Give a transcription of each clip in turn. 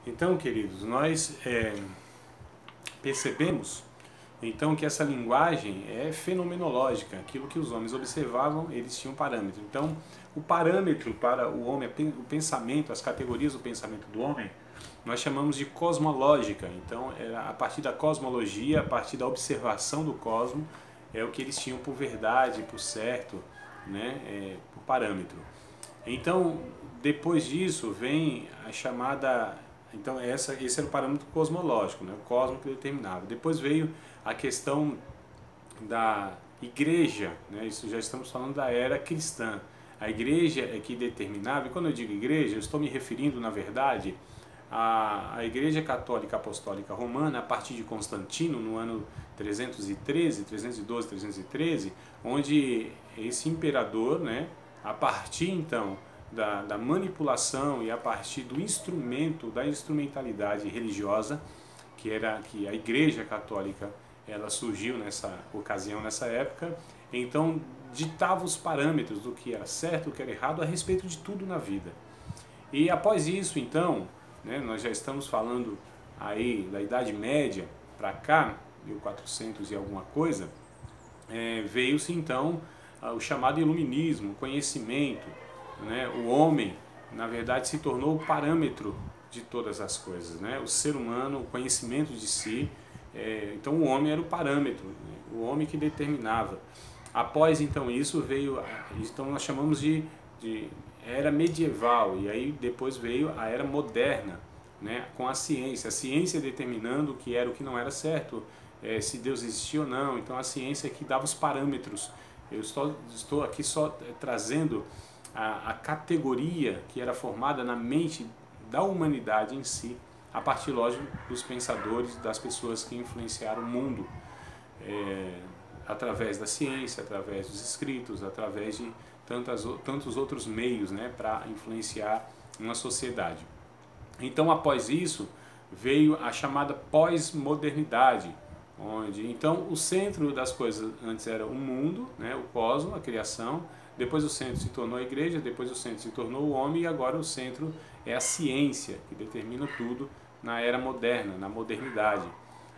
Então, queridos, nós percebemos então que essa linguagem é fenomenológica. Aquilo que os homens observavam, eles tinham parâmetro. Então, o parâmetro para o homem, o pensamento, as categorias do pensamento do homem, nós chamamos de cosmológica. Então, a partir da cosmologia, a partir da observação do cosmos, é o que eles tinham por verdade, por certo, né? Por parâmetro. Então, depois disso, vem a chamada... Então, esse era o parâmetro cosmológico, né? O cosmos que determinava. Depois veio a questão da igreja, né? Isso já estamos falando da era cristã. A igreja é que determinava, e quando eu digo igreja, eu estou me referindo, na verdade, à Igreja Católica Apostólica Romana, a partir de Constantino, no ano 313, 312, 313, onde esse imperador, né, a partir então da manipulação e a partir do instrumento, da instrumentalidade religiosa, que a Igreja Católica ela surgiu nessa ocasião, nessa época, então ditava os parâmetros do que era certo, o que era errado a respeito de tudo na vida. E após isso, então, né, nós já estamos falando aí da Idade Média para cá, 1400 e alguma coisa, veio-se então o chamado iluminismo, conhecimento, né? O homem, na verdade, se tornou o parâmetro de todas as coisas, né? O ser humano, o conhecimento de si, então o homem era o parâmetro, né? O homem que determinava. Após então isso veio, então nós chamamos de era medieval, e aí depois veio a era moderna, né? Com a ciência determinando o que era o que não era certo, se Deus existia ou não. Então a ciência que dava os parâmetros. Eu estou aqui só trazendo a categoria que era formada na mente da humanidade em si, a partir, lógico, dos pensadores, das pessoas que influenciaram o mundo, através da ciência, através dos escritos, através de tantos outros meios, né, para influenciar uma sociedade. Então, após isso, veio a chamada pós-modernidade, onde então o centro das coisas antes era o mundo, né, o cosmos, a criação. Depois o centro se tornou a igreja, depois o centro se tornou o homem, e agora o centro é a ciência, que determina tudo na era moderna, na modernidade,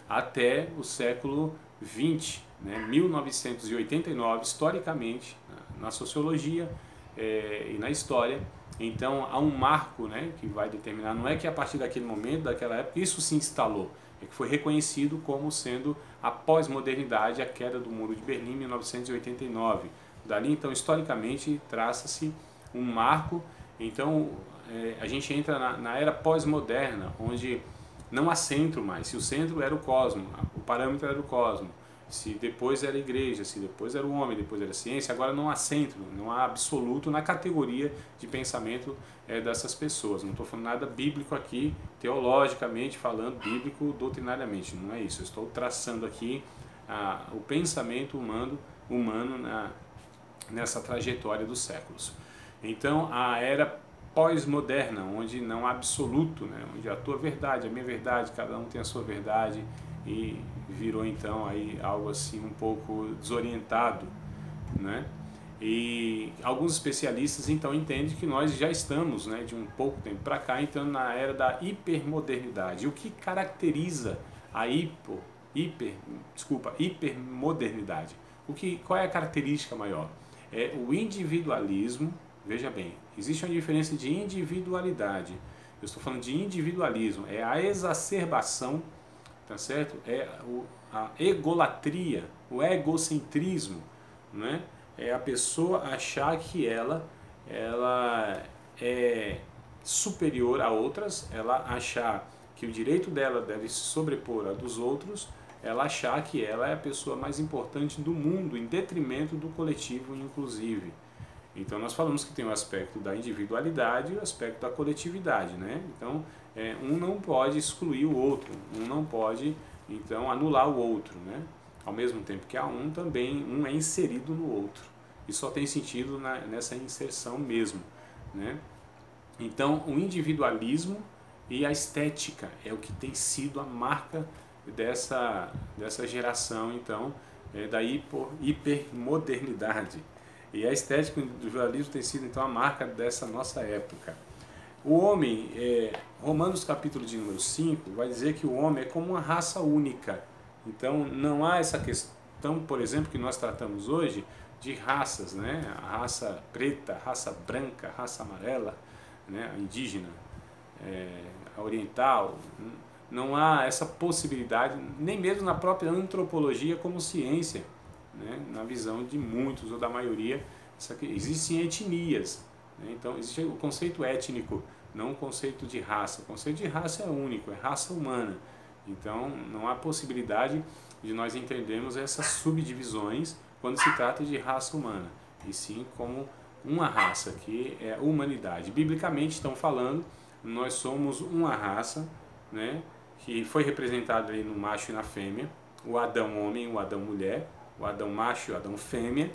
até o século XX, né, 1989, historicamente, na sociologia e na história. Então há um marco, né, que vai determinar, não é que a partir daquele momento, daquela época, isso se instalou, é que foi reconhecido como sendo a pós-modernidade, a queda do Muro de Berlim em 1989. Dali, então, historicamente, traça-se um marco. Então, a gente entra na era pós-moderna, onde não há centro mais. Se o centro era o cosmos, o parâmetro era o cosmos, se depois era a igreja, se depois era o homem, depois era a ciência, agora não há centro, não há absoluto na categoria de pensamento dessas pessoas. Não estou falando nada bíblico aqui, teologicamente falando, bíblico, doutrinariamente, não é isso. Eu estou traçando aqui o pensamento humano nessa trajetória dos séculos. Então, a era pós-moderna, onde não há absoluto, né? Onde a tua verdade, a minha verdade, cada um tem a sua verdade, e virou então aí algo assim um pouco desorientado, né? E alguns especialistas então entendem que nós já estamos, né, de um pouco tempo para cá, entrando na era da hipermodernidade. O que caracteriza a hipermodernidade? Qual é a característica maior? É o individualismo. Veja bem, existe uma diferença de individualidade. Eu estou falando de individualismo, é a exacerbação, tá certo? É a egolatria, o egocentrismo, né? É a pessoa achar que ela é superior a outras, ela achar que o direito dela deve se sobrepor a dos outros, ela achar que ela é a pessoa mais importante do mundo, em detrimento do coletivo inclusive. Então nós falamos que tem o aspecto da individualidade e o aspecto da coletividade, né? Então um não pode excluir o outro, um não pode então anular o outro, né? Ao mesmo tempo que há um, também um é inserido no outro. E só tem sentido nessa inserção mesmo, né? Então o individualismo e a estética é o que tem sido a marca dessa geração, então, da hipermodernidade. E a estética e o individualismo tem sido então a marca dessa nossa época. O homem, Romanos capítulo de número 5, vai dizer que o homem é como uma raça única. Então não há essa questão, por exemplo, que nós tratamos hoje de raças, né? A raça preta, a raça branca, a raça amarela, né? A indígena, a oriental. Não há essa possibilidade, nem mesmo na própria antropologia como ciência, né? Na visão de muitos ou da maioria, existem etnias. Então, existe o conceito étnico, não o conceito de raça. O conceito de raça é único, é raça humana. Então, não há possibilidade de nós entendermos essas subdivisões quando se trata de raça humana, e sim como uma raça, que é a humanidade. Biblicamente, estão falando, nós somos uma raça, né, que foi representada ali no macho e na fêmea, o Adão homem, o Adão mulher, o Adão macho e o Adão fêmea,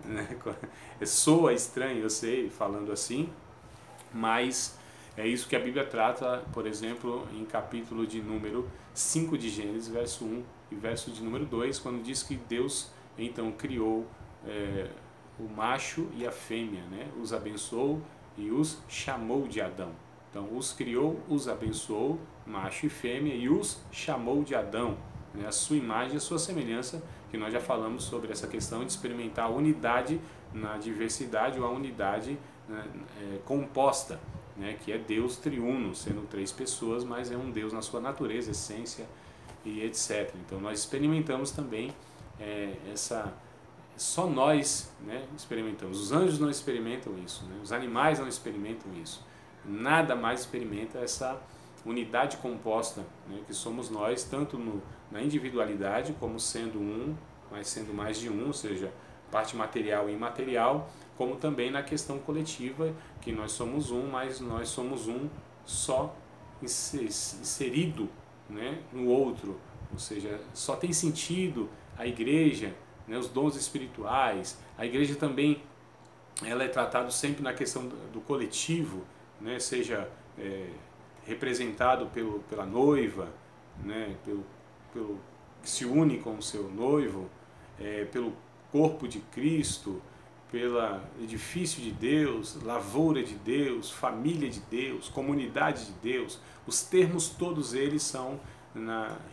né? Soa estranho, eu sei, falando assim, mas é isso que a Bíblia trata, por exemplo, em capítulo de número 5 de Gênesis, verso 1 e verso de número 2, quando diz que Deus então criou o macho e a fêmea, né? Os abençoou e os chamou de Adão. Então, os criou, os abençoou, macho e fêmea, e os chamou de Adão, né? A sua imagem e a sua semelhança, que nós já falamos sobre essa questão de experimentar a unidade na diversidade, ou a unidade, né, composta, né, que é Deus triuno, sendo 3 pessoas, mas é um Deus na sua natureza, essência e etc. Então nós experimentamos também só nós, né, experimentamos. Os anjos não experimentam isso, né? Os animais não experimentam isso. Nada mais experimenta essa unidade composta, né, que somos nós, tanto na individualidade, como sendo um, mas sendo mais de um, ou seja, parte material e imaterial, como também na questão coletiva, que nós somos um, mas nós somos um só inserido, né, no outro, ou seja, só tem sentido a igreja, né, os dons espirituais. A igreja também, ela é tratada sempre na questão do coletivo, né, seja representado pela noiva, né, pelo que se une com o seu noivo, pelo corpo de Cristo, pelo edifício de Deus, lavoura de Deus, família de Deus, comunidade de Deus. Os termos todos eles são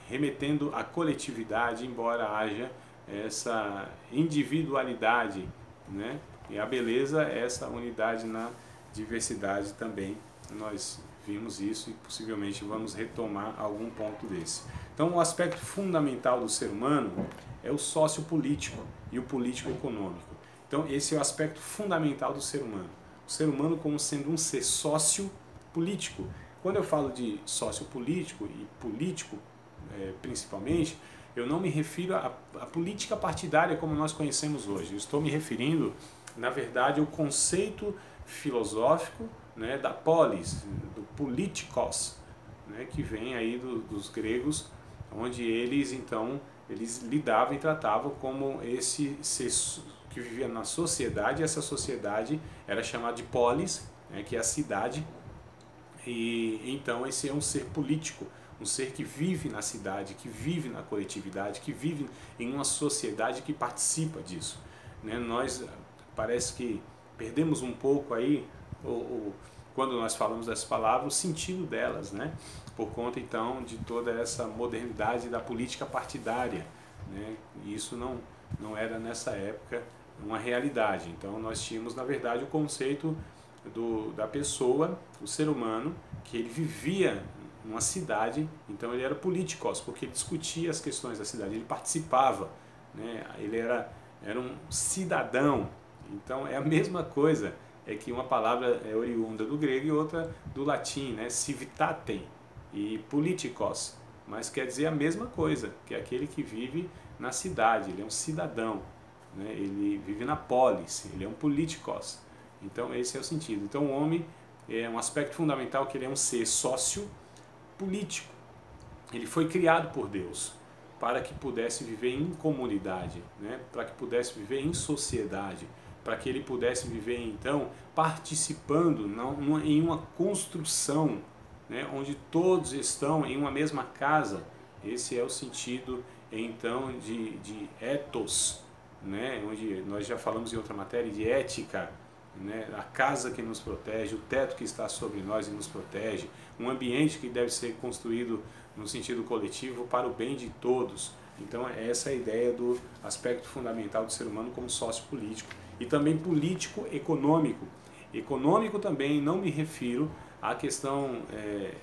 remetendo à coletividade, embora haja essa individualidade, né? E a beleza é essa unidade na diversidade também. Nós vimos isso e possivelmente vamos retomar algum ponto desse. Então, o aspecto fundamental do ser humano é o sociopolítico e o político-econômico. Então, esse é o aspecto fundamental do ser humano. O ser humano como sendo um ser sociopolítico. Quando eu falo de sociopolítico e político, principalmente, eu não me refiro à política partidária como nós conhecemos hoje. Eu estou me referindo, na verdade, ao conceito filosófico, né, da polis, do politikos, né, que vem aí dos gregos, onde eles então lidavam e tratavam como esse ser que vivia na sociedade. E essa sociedade era chamada de polis, né, que é a cidade, e então esse é um ser político, um ser que vive na cidade, que vive na coletividade, que vive em uma sociedade que participa disso, né? Nós parece que perdemos um pouco aí, quando nós falamos dessas palavras, o sentido delas, né? Por conta então de toda essa modernidade da política partidária, né? E isso não era nessa época uma realidade. Então nós tínhamos, na verdade, o conceito da pessoa, o ser humano, que ele vivia numa cidade, então ele era políticos, porque ele discutia as questões da cidade, ele participava, né? Ele era um cidadão. Então é a mesma coisa, é que uma palavra é oriunda do grego e outra do latim, né? Civitatem e politikos, mas quer dizer a mesma coisa, que é aquele que vive na cidade, ele é um cidadão, né? Ele vive na polis, ele é um politikos. Então esse é o sentido. Então o homem é um aspecto fundamental, que ele é um ser sociopolítico. Ele foi criado por Deus para que pudesse viver em comunidade, né? Para que pudesse viver em sociedade, para que ele pudesse viver então participando em uma construção, né? Onde todos estão em uma mesma casa. Esse é o sentido então de ethos, né? Onde nós já falamos em outra matéria de ética, né? A casa que nos protege, o teto que está sobre nós e nos protege, um ambiente que deve ser construído no sentido coletivo para o bem de todos. Então essa é a ideia do aspecto fundamental do ser humano como sócio político e também político econômico. Econômico também não me refiro à questão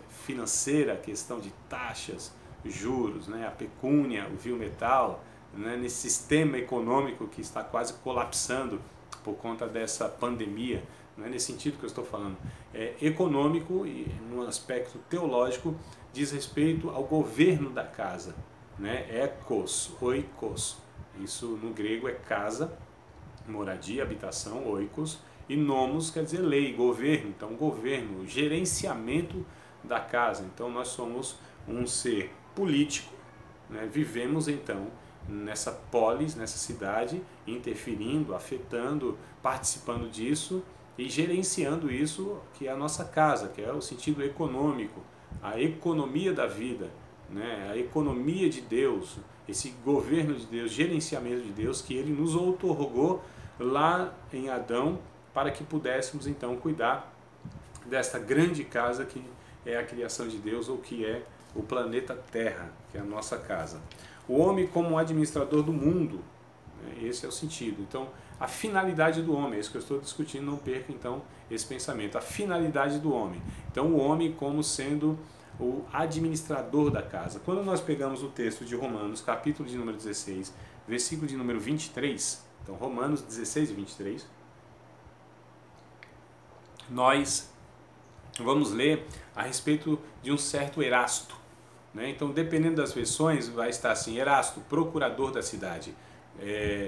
financeira, a questão de taxas, juros, né? A pecúnia, o vil metal, né? Nesse sistema econômico que está quase colapsando por conta dessa pandemia. Não é nesse sentido que eu estou falando. É econômico e no aspecto teológico diz respeito ao governo da casa, né? Ekos, oikos. Isso no grego é casa, moradia, habitação, oikos, e nomos quer dizer lei, governo. Então governo, gerenciamento da casa. Então nós somos um ser político, né? Vivemos então nessa polis, nessa cidade, interferindo, afetando, participando disso e gerenciando isso que é a nossa casa, que é o sentido econômico, a economia da vida, né? A economia de Deus, esse governo de Deus, gerenciamento de Deus que Ele nos outorgou lá em Adão para que pudéssemos então cuidar desta grande casa que é a criação de Deus ou que é o planeta Terra, que é a nossa casa. O homem como administrador do mundo, né? Esse é o sentido. Então, a finalidade do homem, é isso que eu estou discutindo, não perca então esse pensamento. A finalidade do homem. Então, o homem como sendo o administrador da casa. Quando nós pegamos o texto de Romanos, capítulo de número 16, versículo de número 23, então Romanos 16 e 23, nós vamos ler a respeito de um certo Erasto. Então, dependendo das versões, vai estar assim: Erasto, procurador da cidade,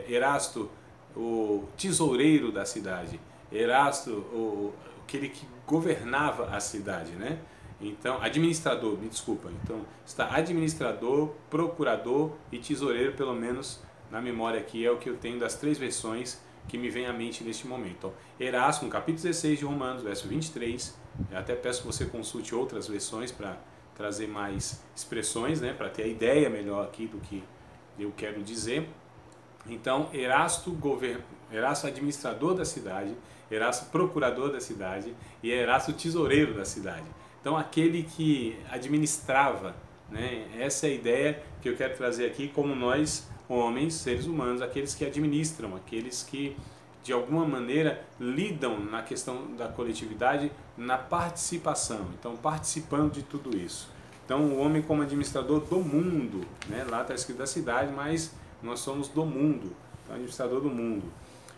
Erasto, o tesoureiro da cidade, Erasto, aquele que governava a cidade, né? Então, administrador, me desculpa. Então, está administrador, procurador e tesoureiro, pelo menos na memória aqui, é o que eu tenho das três versões que me vem à mente neste momento. Então, Erasto, no capítulo 16 de Romanos, verso 23, eu até peço que você consulte outras versões para trazer mais expressões, né, para ter a ideia melhor aqui do que eu quero dizer. Então, Erasto administrador da cidade, Erasto procurador da cidade e Erasto tesoureiro da cidade. Então, aquele que administrava, né, essa é a ideia que eu quero trazer aqui como nós, homens, seres humanos, aqueles que administram, aqueles que de alguma maneira lidam na questão da coletividade, na participação, então participando de tudo isso. Então o homem como administrador do mundo, né? Lá está escrito da cidade, mas nós somos do mundo, então administrador do mundo.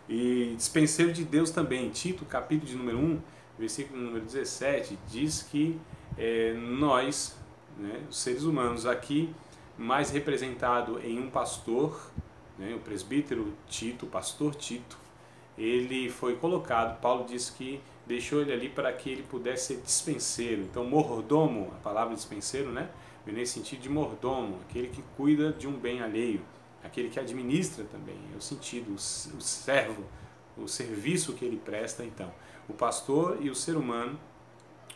E dispenseiro de Deus também. Tito, capítulo de número 1, versículo número 17, diz que nós, né, os seres humanos aqui, mais representado em um pastor, né, o presbítero Tito, o pastor Tito, ele foi colocado, Paulo disse que deixou ele ali para que ele pudesse ser dispenseiro. Então mordomo, a palavra dispenseiro, né, vem nesse sentido de mordomo, aquele que cuida de um bem alheio, aquele que administra também, é o sentido, o servo, o serviço que ele presta. Então, o pastor e o ser humano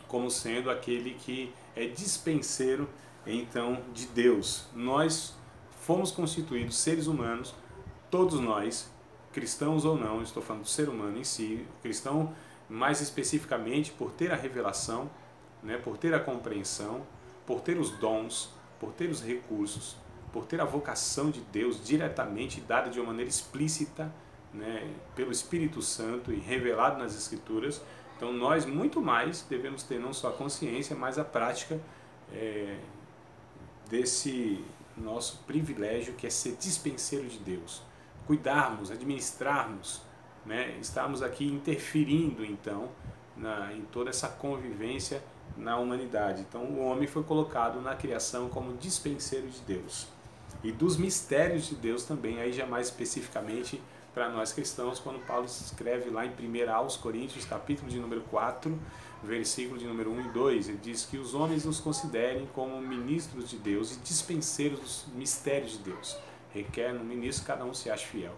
como sendo aquele que é dispenseiro então de Deus. Nós fomos constituídos seres humanos, todos nós, cristãos ou não, estou falando do ser humano em si, o cristão mais especificamente por ter a revelação, né, por ter a compreensão, por ter os dons, por ter os recursos, por ter a vocação de Deus diretamente dada de uma maneira explícita, né, pelo Espírito Santo e revelado nas Escrituras. Então nós muito mais devemos ter não só a consciência, mas a prática desse nosso privilégio que é ser dispenseiro de Deus. Cuidarmos, administrarmos, né? Estarmos aqui interferindo então em toda essa convivência na humanidade. Então o homem foi colocado na criação como dispenseiro de Deus. E dos mistérios de Deus também, aí já mais especificamente para nós cristãos, quando Paulo escreve lá em 1 aos Coríntios, capítulo de número 4, versículo de número 1 e 2, ele diz que os homens nos considerem como ministros de Deus e dispenseiros dos mistérios de Deus. Requer no ministro cada um se ache fiel.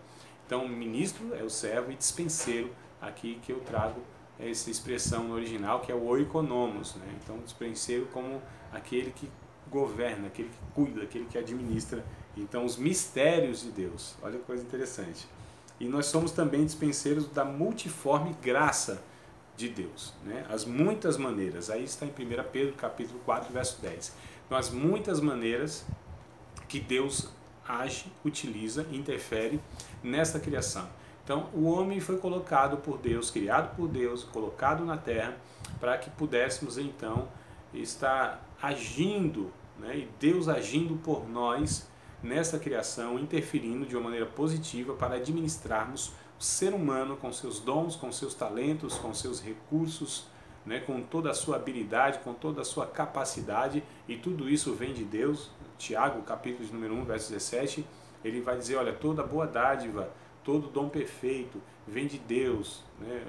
Então, ministro é o servo e dispenseiro, aqui que eu trago essa expressão no original, que é o oikonomos, né? Então, dispenseiro como aquele que governa, aquele que cuida, aquele que administra. Então, os mistérios de Deus. Olha que coisa interessante. e nós somos também dispenseiros da multiforme graça de Deus, né? As muitas maneiras, aí está em 1 Pedro capítulo 4, verso 10. Então, as muitas maneiras que Deus age, utiliza, interfere nesta criação. Então, o homem foi colocado por Deus, criado por Deus, colocado na terra, para que pudéssemos então estar agindo, né? E Deus agindo por nós nessa criação, interferindo de uma maneira positiva para administrarmos o ser humano com seus dons, com seus talentos, com seus recursos, né, com toda a sua habilidade, com toda a sua capacidade, e tudo isso vem de Deus. Tiago, capítulo de número 1, verso 17, ele vai dizer, olha, toda boa dádiva, todo dom perfeito vem de Deus, né,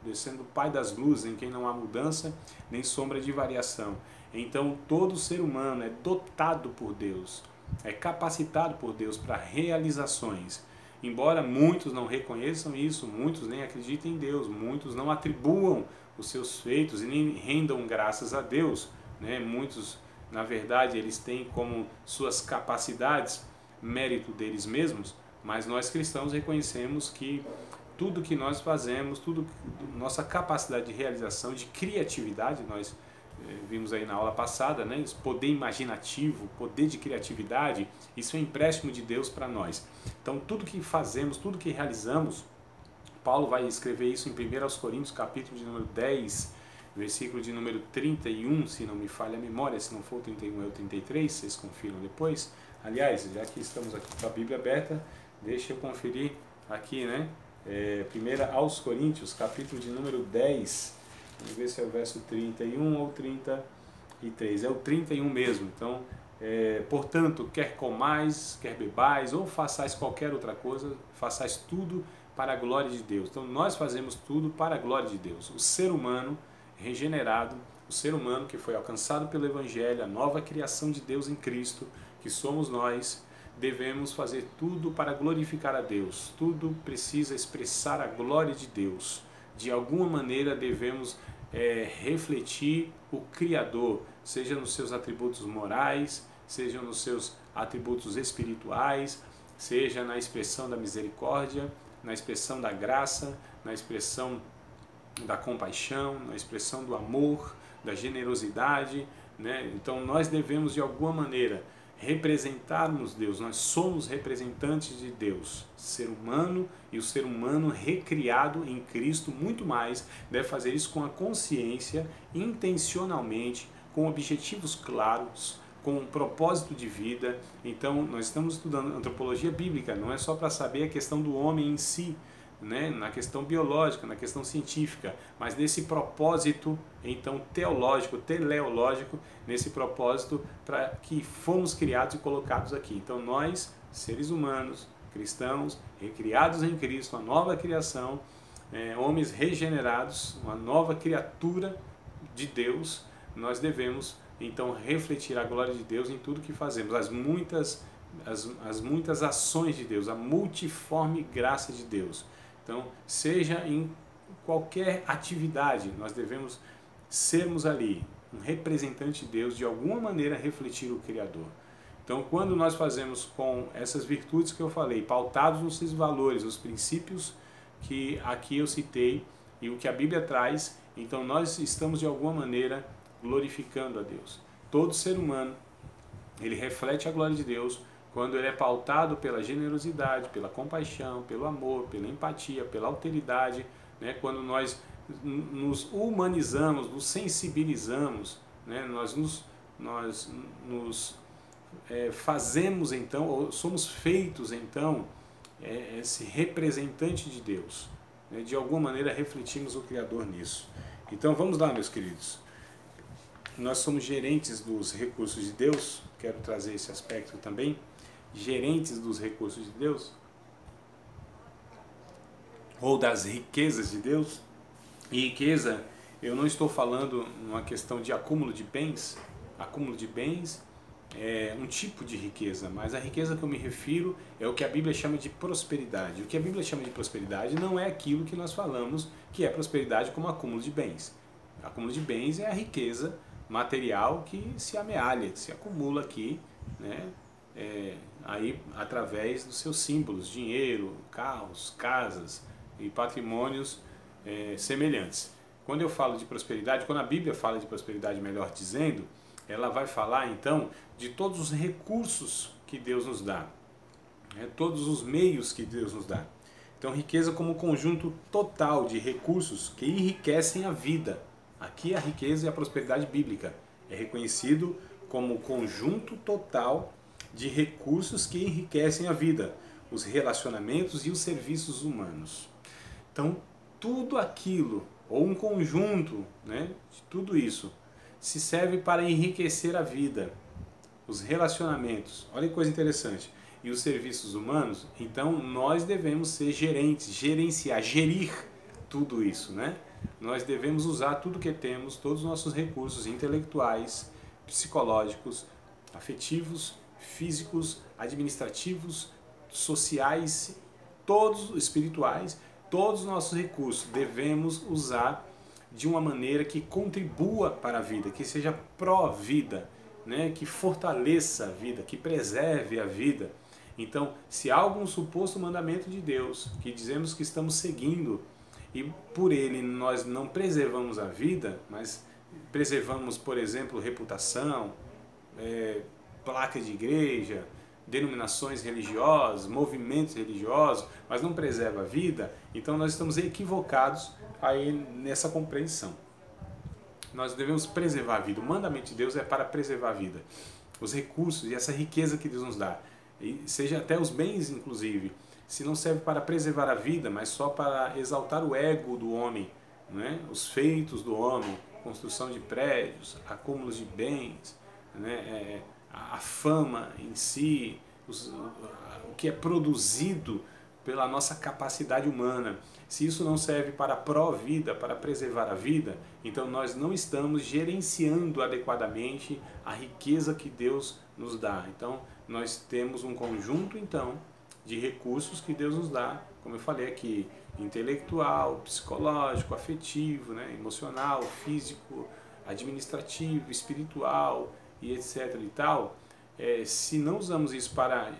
descendo do Pai das luzes, em quem não há mudança nem sombra de variação. Então todo ser humano é dotado por Deus, é capacitado por Deus para realizações. Embora muitos não reconheçam isso, muitos nem acreditem em Deus, muitos não atribuam os seus feitos e nem rendam graças a Deus, né? Muitos, na verdade, eles têm como suas capacidades mérito deles mesmos, mas nós cristãos reconhecemos que tudo que nós fazemos, tudo nossa capacidade de realização, de criatividade, nós vimos aí na aula passada, né? Esse poder imaginativo, poder de criatividade, isso é um empréstimo de Deus para nós. Então tudo que fazemos, tudo que realizamos, Paulo vai escrever isso em 1 Coríntios, capítulo de número 10, versículo de número 31, se não me falha a memória, se não for o 31 é o 33, vocês confiram depois. Aliás, já que estamos aqui com a Bíblia aberta, deixa eu conferir aqui, né? 1 aos Coríntios, capítulo de número 10, vamos ver se é o verso 31 ou 33, é o 31 mesmo. Então, portanto, quer comais, quer bebais, ou façais qualquer outra coisa, façais tudo para a glória de Deus. Então, nós fazemos tudo para a glória de Deus. O ser humano regenerado, o ser humano que foi alcançado pelo Evangelho, a nova criação de Deus em Cristo, que somos nós, devemos fazer tudo para glorificar a Deus. Tudo precisa expressar a glória de Deus. De alguma maneira devemos refletir o Criador, seja nos seus atributos morais, seja nos seus atributos espirituais, seja na expressão da misericórdia, na expressão da graça, na expressão da compaixão, na expressão do amor, da generosidade, né? Então nós devemos de alguma maneira representarmos Deus, nós somos representantes de Deus, ser humano, e o ser humano recriado em Cristo muito mais deve fazer isso com a consciência, intencionalmente, com objetivos claros, com um propósito de vida. Então nós estamos estudando antropologia bíblica, não é só para saber a questão do homem em si, né, na questão biológica, na questão científica, mas nesse propósito então teológico, teleológico, nesse propósito para que fomos criados e colocados aqui. Então nós, seres humanos, cristãos, recriados em Cristo, uma nova criação, homens regenerados, uma nova criatura de Deus, nós devemos então refletir a glória de Deus em tudo que fazemos, as muitas ações de Deus, a multiforme graça de Deus. Então, seja em qualquer atividade, nós devemos sermos ali um representante de Deus, de alguma maneira refletir o Criador. Então, quando nós fazemos com essas virtudes que eu falei, pautados nos valores, os princípios que aqui eu citei e o que a Bíblia traz, então nós estamos de alguma maneira glorificando a Deus. Todo ser humano, ele reflete a glória de Deus quando ele é pautado pela generosidade, pela compaixão, pelo amor, pela empatia, pela alteridade, né? Quando nós nos humanizamos, nos sensibilizamos, né? Nós fazemos então, ou somos feitos então, esse representante de Deus, né? De alguma maneira refletimos o Criador nisso. Então vamos lá, meus queridos. Nós somos gerentes dos recursos de Deus, quero trazer esse aspecto também. Gerentes dos recursos de Deus, ou das riquezas de Deus. E riqueza, eu não estou falando numa questão de acúmulo de bens. Acúmulo de bens é um tipo de riqueza, mas a riqueza que eu me refiro é o que a Bíblia chama de prosperidade. O que a Bíblia chama de prosperidade não é aquilo que nós falamos que é prosperidade como acúmulo de bens. Acúmulo de bens é a riqueza material que se amealha, que se acumula aqui, né? aí através dos seus símbolos, dinheiro, carros, casas e patrimônios semelhantes. Quando eu falo de prosperidade, quando a Bíblia fala de prosperidade, melhor dizendo, ela vai falar então de todos os recursos que Deus nos dá, todos os meios que Deus nos dá. Então, riqueza como conjunto total de recursos que enriquecem a vida. Aqui a riqueza e a prosperidade bíblica é reconhecido como conjunto total de recursos que enriquecem a vida, os relacionamentos e os serviços humanos. Então, tudo aquilo, ou um conjunto, de tudo isso, se serve para enriquecer a vida, os relacionamentos. Olha que coisa interessante. E os serviços humanos, então nós devemos ser gerentes, gerenciar, gerir tudo isso, Nós devemos usar tudo que temos, todos os nossos recursos intelectuais, psicológicos, afetivos, físicos, administrativos, sociais, todos espirituais, todos os nossos recursos devemos usar de uma maneira que contribua para a vida, que seja pró-vida, que fortaleça a vida, que preserve a vida. Então, se há algum suposto mandamento de Deus que dizemos que estamos seguindo e por ele nós não preservamos a vida, mas preservamos, por exemplo, reputação, placa de igreja, denominações religiosas, movimentos religiosos, mas não preserva a vida, então nós estamos equivocados aí nessa compreensão. Nós devemos preservar a vida. O mandamento de Deus é para preservar a vida. Os recursos e essa riqueza que Deus nos dá, e seja até os bens, inclusive, se não serve para preservar a vida, mas só para exaltar o ego do homem, os feitos do homem, construção de prédios, acúmulos de bens, a fama em si, o que é produzido pela nossa capacidade humana. Se isso não serve para a pró-vida, para preservar a vida, então nós não estamos gerenciando adequadamente a riqueza que Deus nos dá. Então nós temos um conjunto então de recursos que Deus nos dá, como eu falei aqui, intelectual, psicológico, afetivo, emocional, físico, administrativo, espiritual e etc. e tal. Se não usamos isso para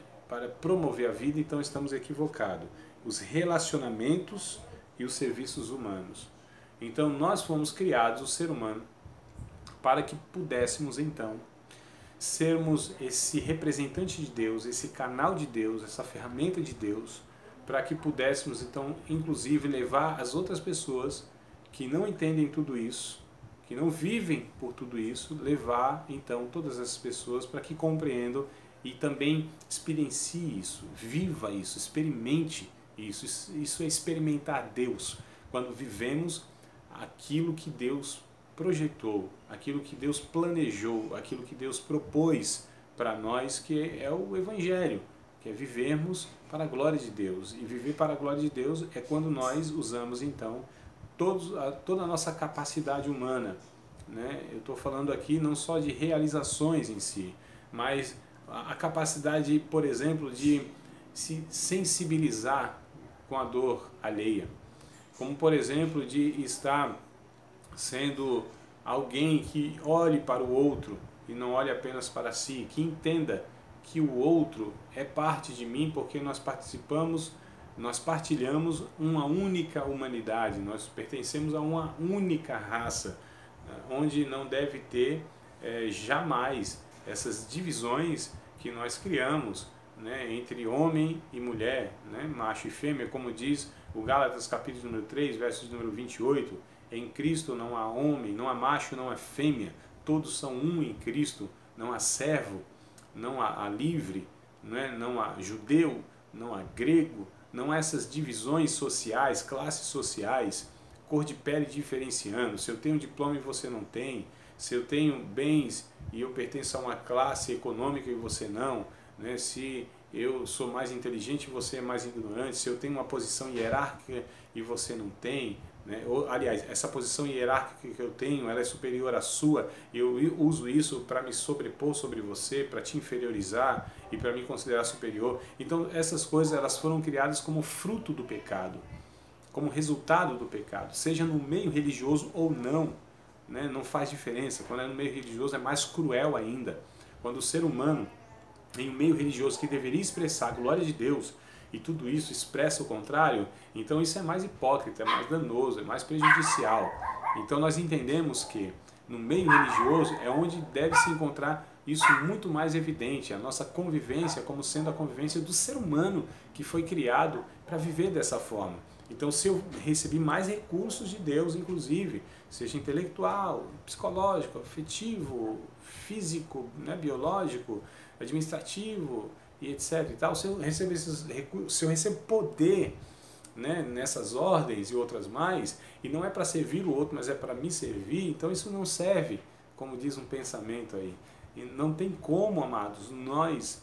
promover a vida, então estamos equivocados. Os relacionamentos e os serviços humanos. Então nós fomos criados, o ser humano, para que pudéssemos então sermos esse representante de Deus, esse canal de Deus, essa ferramenta de Deus, para que pudéssemos então inclusive levar as outras pessoas que não entendem tudo isso, que não vivem por tudo isso, levar então todas essas pessoas para que compreendam e também experiencie isso, viva isso, experimente isso. Isso é experimentar Deus, quando vivemos aquilo que Deus projetou, aquilo que Deus planejou, aquilo que Deus propôs para nós, que é o Evangelho, que é vivermos para a glória de Deus. E viver para a glória de Deus é quando nós usamos então toda a nossa capacidade humana. Eu estou falando aqui não só de realizações em si, mas a capacidade, por exemplo, de se sensibilizar com a dor alheia. Como, por exemplo, de estar sendo alguém que olhe para o outro e não olhe apenas para si, que entenda que o outro é parte de mim porque nós partilhamos uma única humanidade, nós pertencemos a uma única raça, onde não deve ter jamais essas divisões que nós criamos, entre homem e mulher, macho e fêmea, como diz o Gálatas capítulo número 3, versos número 28, em Cristo não há homem, não há macho, não há fêmea, todos são um em Cristo, não há servo, não há livre, não há judeu, não há grego, não há essas divisões sociais, classes sociais, cor de pele diferenciando, se eu tenho diploma e você não tem, se eu tenho bens e eu pertenço a uma classe econômica e você não, se eu sou mais inteligente e você é mais ignorante, se eu tenho uma posição hierárquica e você não tem, ou, aliás, essa posição hierárquica que eu tenho, ela é superior à sua, eu uso isso para me sobrepor sobre você, para te inferiorizar e para me considerar superior. Então essas coisas elas foram criadas como fruto do pecado, como resultado do pecado, seja no meio religioso ou não, não faz diferença. Quando é no meio religioso é mais cruel ainda, quando o ser humano em um meio religioso que deveria expressar a glória de Deus, e tudo isso expressa o contrário, então isso é mais hipócrita, é mais danoso, é mais prejudicial. Então nós entendemos que no meio religioso é onde deve se encontrar isso muito mais evidente, a nossa convivência como sendo a convivência do ser humano que foi criado para viver dessa forma. Então, se eu recebi mais recursos de Deus, inclusive, seja intelectual, psicológico, afetivo, físico, né, biológico, administrativo e etc. e tal, se eu recebo esses recursos, se eu recebo poder, né, nessas ordens e outras mais, e não é para servir o outro, mas é para me servir, então isso não serve, como diz um pensamento aí. E não tem como, amados, nós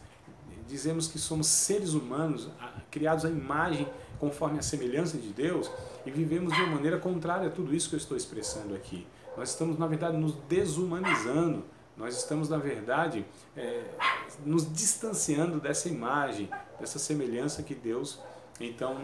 dizemos que somos seres humanos criados à imagem conforme a semelhança de Deus e vivemos de uma maneira contrária a tudo isso que eu estou expressando aqui. Nós estamos, na verdade, nos desumanizando, nós estamos, na verdade, nos distanciando dessa imagem, dessa semelhança que Deus, então,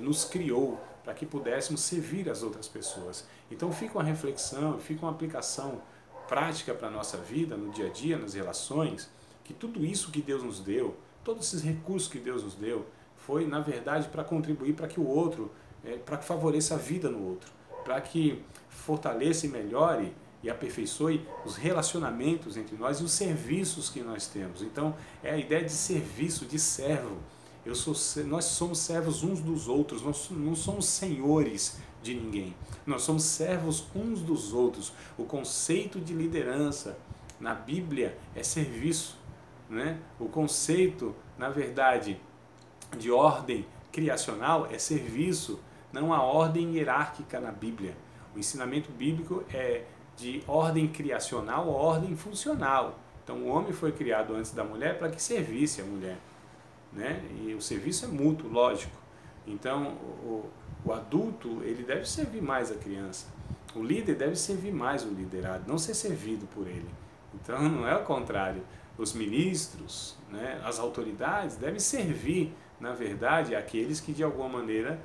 nos criou para que pudéssemos servir as outras pessoas. Então fica uma reflexão, fica uma aplicação prática para a nossa vida, no dia a dia, nas relações, que tudo isso que Deus nos deu, todos esses recursos que Deus nos deu, foi, na verdade, para contribuir para que o outro, para que favoreça a vida no outro, para que fortaleça e melhore e aperfeiçoe os relacionamentos entre nós e os serviços que nós temos. Então, é a ideia de serviço, de servo. Nós somos servos uns dos outros, nós não somos senhores de ninguém. Nós somos servos uns dos outros. O conceito de liderança na Bíblia é serviço, né? O conceito, na verdade, de ordem criacional é serviço, não há ordem hierárquica na Bíblia. O ensinamento bíblico é de ordem criacional a ordem funcional. Então o homem foi criado antes da mulher para que servisse a mulher, né? E o serviço é mútuo, lógico. Então o adulto ele deve servir mais a criança. O líder deve servir mais o liderado, não ser servido por ele. Então não é o contrário. Os ministros, né, as autoridades devem servir, na verdade, aqueles que de alguma maneira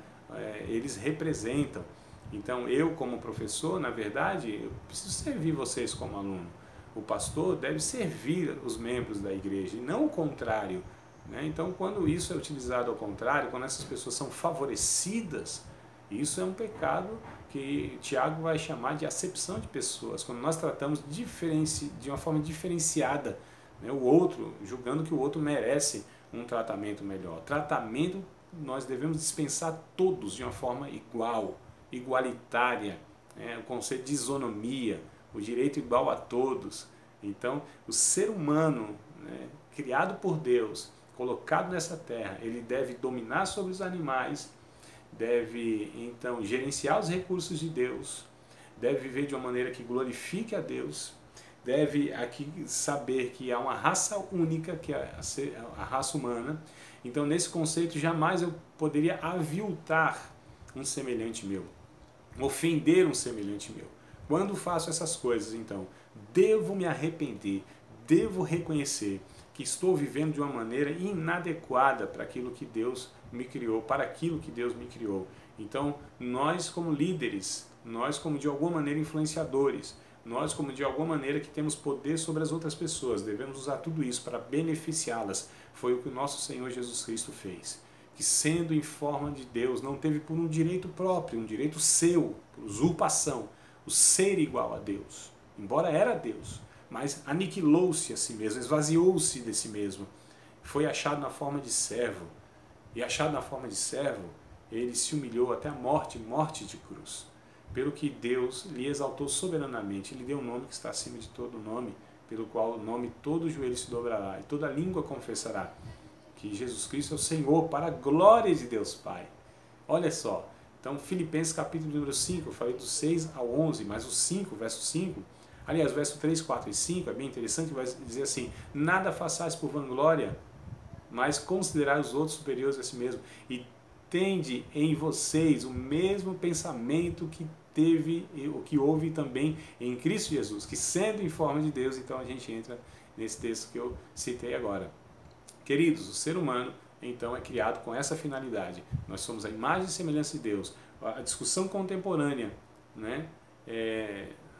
eles representam. Então eu como professor, na verdade, eu preciso servir vocês como aluno. O pastor deve servir os membros da igreja e não o contrário, né? Então quando isso é utilizado ao contrário, quando essas pessoas são favorecidas, isso é um pecado que Tiago vai chamar de acepção de pessoas. Quando nós tratamos de uma forma diferenciada, né, o outro, julgando que o outro merece um tratamento melhor. Tratamento nós devemos dispensar todos de uma forma igual, igualitária, né? O conceito de isonomia, o direito igual a todos. Então, o ser humano, né, criado por Deus, colocado nessa terra, ele deve dominar sobre os animais, deve então gerenciar os recursos de Deus, deve viver de uma maneira que glorifique a Deus, deve aqui saber que há uma raça única, que é a raça humana. Então nesse conceito jamais eu poderia aviltar um semelhante meu, ofender um semelhante meu. Quando faço essas coisas, então, devo me arrepender, devo reconhecer que estou vivendo de uma maneira inadequada para aquilo que Deus me criou, para aquilo que Deus me criou. Então, nós como líderes, nós como de alguma maneira influenciadores, nós como de alguma maneira que temos poder sobre as outras pessoas, devemos usar tudo isso para beneficiá-las. Foi o que o nosso Senhor Jesus Cristo fez. Que sendo em forma de Deus, não teve por um direito próprio, um direito seu, por usurpação, o ser igual a Deus. Embora era Deus, mas aniquilou-se a si mesmo, esvaziou-se de si mesmo. Foi achado na forma de servo. E achado na forma de servo, ele se humilhou até a morte, morte de cruz. Pelo que Deus lhe exaltou soberanamente, lhe deu um nome que está acima de todo nome, pelo qual o nome todo joelho se dobrará e toda língua confessará que Jesus Cristo é o Senhor, para a glória de Deus Pai. Olha só, então Filipenses capítulo número 5, eu falei do 6 ao 11, mas o 5, verso 5, aliás, verso 3, 4 e 5 é bem interessante, vai dizer assim: nada façais por vanglória, mas considerai os outros superiores a si mesmo, e tende em vocês o mesmo pensamento que o que houve também em Cristo Jesus, que sendo em forma de Deus, então a gente entra nesse texto que eu citei agora. Queridos, o ser humano então é criado com essa finalidade. Nós somos a imagem e semelhança de Deus. A discussão contemporânea, né,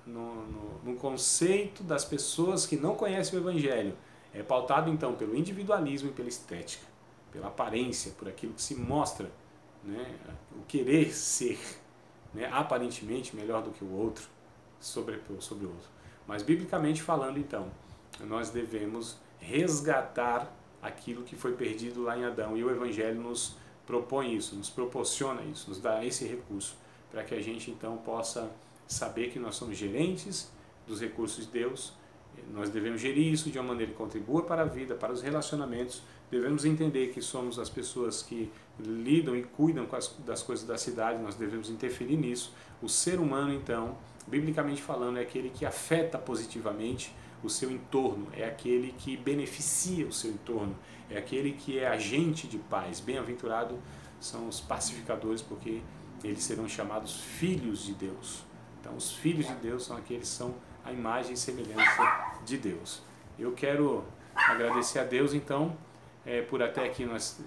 no conceito das pessoas que não conhecem o Evangelho, É pautado então pelo individualismo e pela estética, pela aparência, por aquilo que se mostra, né? O querer ser, né? Aparentemente melhor do que o outro, sobrepor sobre o outro. Mas biblicamente falando então, nós devemos resgatar aquilo que foi perdido lá em Adão, e o Evangelho nos propõe isso, nos proporciona isso, nos dá esse recurso, para que a gente então possa saber que nós somos gerentes dos recursos de Deus. Nós devemos gerir isso de uma maneira que contribua para a vida, para os relacionamentos. Devemos entender que somos as pessoas que lidam e cuidam das coisas da cidade, nós devemos interferir nisso. O ser humano, então, biblicamente falando, é aquele que afeta positivamente o seu entorno, é aquele que beneficia o seu entorno, é aquele que é agente de paz. Bem-aventurado são os pacificadores, porque eles serão chamados filhos de Deus. Então, os filhos de Deus são aqueles que são a imagem e semelhança de Deus. Eu quero agradecer a Deus, então, por até aqui nós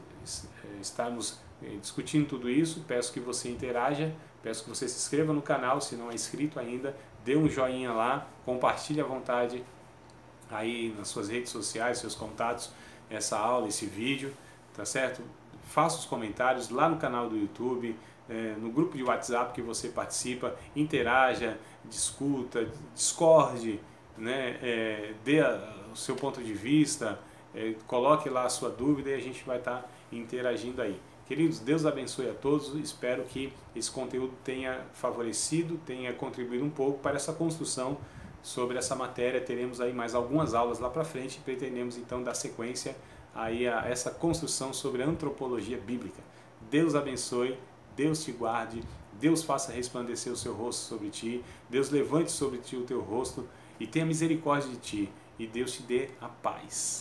estarmos discutindo tudo isso. Peço que você interaja, peço que você se inscreva no canal, se não é inscrito ainda, dê um joinha lá, compartilhe à vontade aí nas suas redes sociais, seus contatos, essa aula, esse vídeo, tá certo? Faça os comentários lá no canal do YouTube, no grupo de WhatsApp que você participa, interaja, discuta, discorde, né? Dê o seu ponto de vista, coloque lá a sua dúvida e a gente vai estar interagindo aí. Queridos, Deus abençoe a todos, espero que esse conteúdo tenha favorecido, tenha contribuído um pouco para essa construção sobre essa matéria. Teremos aí mais algumas aulas lá para frente e pretendemos então dar sequência aí a essa construção sobre a antropologia bíblica. Deus abençoe, Deus te guarde, Deus faça resplandecer o seu rosto sobre ti, Deus levante sobre ti o teu rosto e tenha misericórdia de ti, e Deus te dê a paz.